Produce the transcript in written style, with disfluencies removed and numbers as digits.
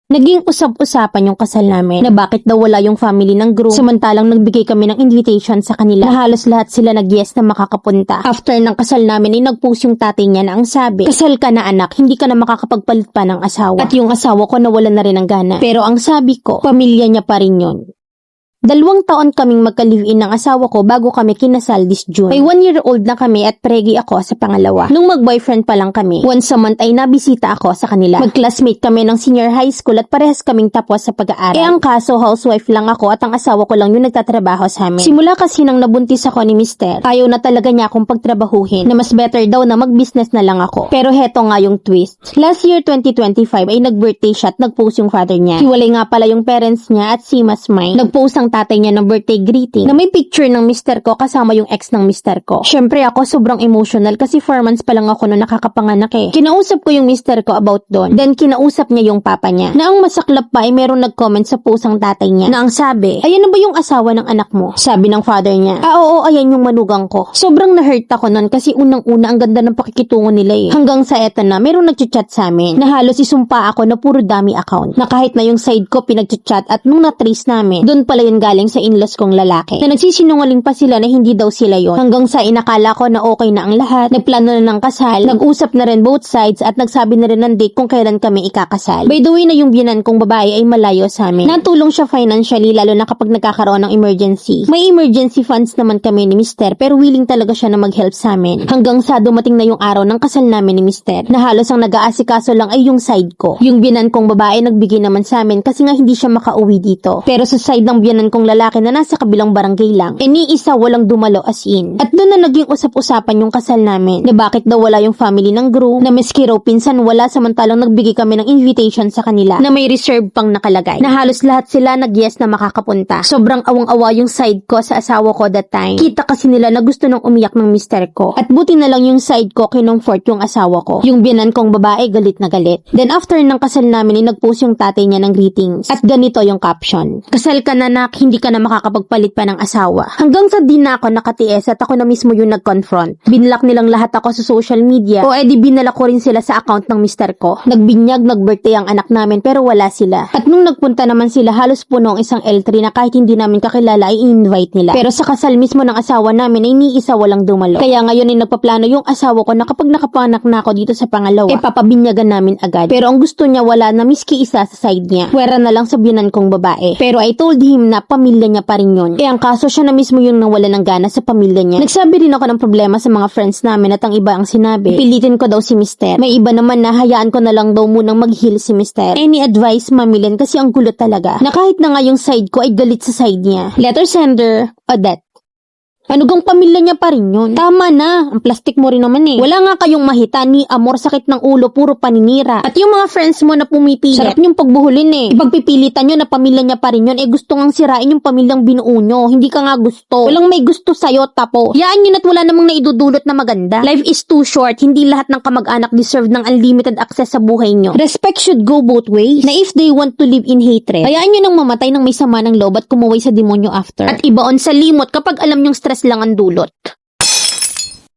Naging usap-usapan yung kasal namin na bakit daw wala yung family ng groom samantalang nagbigay kami ng invitation sa kanila na halos lahat sila nag-yes na makakapunta. After ng kasal namin ay nag-post yung tatay niya na ang sabi, kasal ka na anak, hindi ka na makakapagpalit pa ng asawa. At yung asawa ko nawalan na rin ng gana. Pero ang sabi ko, pamilya niya pa rin yun. 2 taon kaming magka-live-in ng asawa ko bago kami kinasal this June. May 1-year-old na kami at pregi ako sa pangalawa. Nung mag-boyfriend pa lang kami, once a month ay nabisita ako sa kanila. Mag-classmate kami ng senior high school at parehas kaming tapos sa pag-aaral. Ang kaso, housewife lang ako at ang asawa ko lang yung nagtatrabaho sa amin. Simula kasi nang nabuntis ako ni Mister, ayaw na talaga niya akong pagtrabahuhin na mas better daw na mag-business na lang ako. Pero heto nga yung twist. Last year 2025 ay nag-birthday siya at nag-post yung father niya. Hiwalay nga pala yung parents niya at si Mas Mine. Nag-post ang tatay niya ng birthday greeting na may picture ng mister ko kasama yung ex ng mister ko. Syempre ako sobrang emotional kasi 4 months pa lang ako nung nakakapanganak eh. Kinausap ko yung mister ko about doon. Then kinausap niya yung papa niya. Na ang masaklap pa ay meron nag-comment sa post ang tatay niya na ang sabi, ayan na ba yung asawa ng anak mo? Sabi ng father niya, oo, ayan yung manugang ko. Sobrang na-hurt ako nun kasi unang-una ang ganda ng pakikitungo nila eh. Hanggang sa eto na, meron nag-chat sa amin na halos isumpa ako na puro dummy account. Na kahit na yung side ko pinag-chat at nung na-trace namin, doon pala yun galing sa in-laws kong lalaki. Na nagsisinungaling pa sila na hindi daw sila yon. Hanggang sa inakala ko na okay na ang lahat, nagplano na ng kasal, nag-usap na rin both sides at nagsabi na rin ng date kung kailan kami ikakasal. By the way na yung biyanan kong babae ay malayo sa amin. Natulong siya financially lalo na kapag nagkakaroon ng emergency. May emergency funds naman kami ni Mister pero willing talaga siya na mag-help sa amin. Hanggang sa dumating na yung araw ng kasal namin ni Mister na halos ang nag-aasikaso lang ay yung side ko. Yung biyanan kong babae nagbigay naman sa amin kasi nga hindi siya makauwi dito. Pero sa side ng biyanan kong lalaki na nasa kabilang barangay lang, ni isa walang dumalo as in. At doon na naging usap-usapan yung kasal namin na bakit daw wala yung family ng groom na miski raw pinsan wala samantalang nagbigay kami ng invitation sa kanila na may reserve pang nakalagay na halos lahat sila nag-yes na makakapunta. Sobrang awang-awa yung side ko sa asawa ko that time. Kita kasi nila na gusto nang umiyak ng mister ko. At buti na lang yung side ko kinongfort yung asawa ko. Yung biyanan kong babae galit na galit. Then after ng kasal namin nag-post yung tatay niya ng greetings. At ganito yung caption. Kasal ka na nak, hindi ka na makakapagpalit pa ng asawa. Hanggang sa di na ako nakatiis at ako na mismo yung nag-confront. Binlock nilang lahat ako sa social media o edi binala ko rin sila sa account ng mister ko. Nagbinyag, nag-birthday ang anak namin pero wala sila. At nung nagpunta naman sila halos puno ang isang L3 na kahit hindi namin kakilala ay in-invite nila. Pero sa kasal mismo ng asawa namin ay ni isa walang dumalo. Kaya ngayon ay nagpaplano yung asawa ko na kapag nakapanak na ako dito sa pangalawa, papabinyagan namin agad. Pero ang gusto niya wala na miski isa sa side niya. Pwera na lang sa biyanan kong babae. Pero I told him na pamilya niya pa rin yun. Ang kaso siya na mismo yung nawala ng gana sa pamilya niya. Nagsabi rin ako ng problema sa mga friends namin at ang iba ang sinabi, pilitin ko daw si Mister. May iba naman na hayaan ko na lang daw munang mag-heal si Mister. Any advice, Mamilin, kasi ang gulo talaga. Na kahit na nga yung side ko ay galit sa side niya. Letter sender, Odette. Ano gang pamilya niya pa rin yun? Tama na, ang plastic mo rin naman eh. Wala nga kayong mahita ni amor, sakit ng ulo, puro paninira. At yung mga friends mo na pumipilit, sarap niyong pagbuhulin eh. Ipagpipilitan nyo na pamilya niya pa rin yun, gusto ngang sirain yung pamilyang binuo nyo. Hindi ka nga gusto. Walang may gusto sa'yo, tapo. Yaan yun at wala namang naidudulot na maganda. Life is too short, hindi lahat ng kamag-anak deserve ng unlimited access sa buhay nyo. Respect should go both ways. Na if they want to live in hatred, hayaan nyo nang mamatay ng may sama ng loob at kumuway sa demonyo after. At ibaon sa limot kapag alam nyong stress lang ang dulot.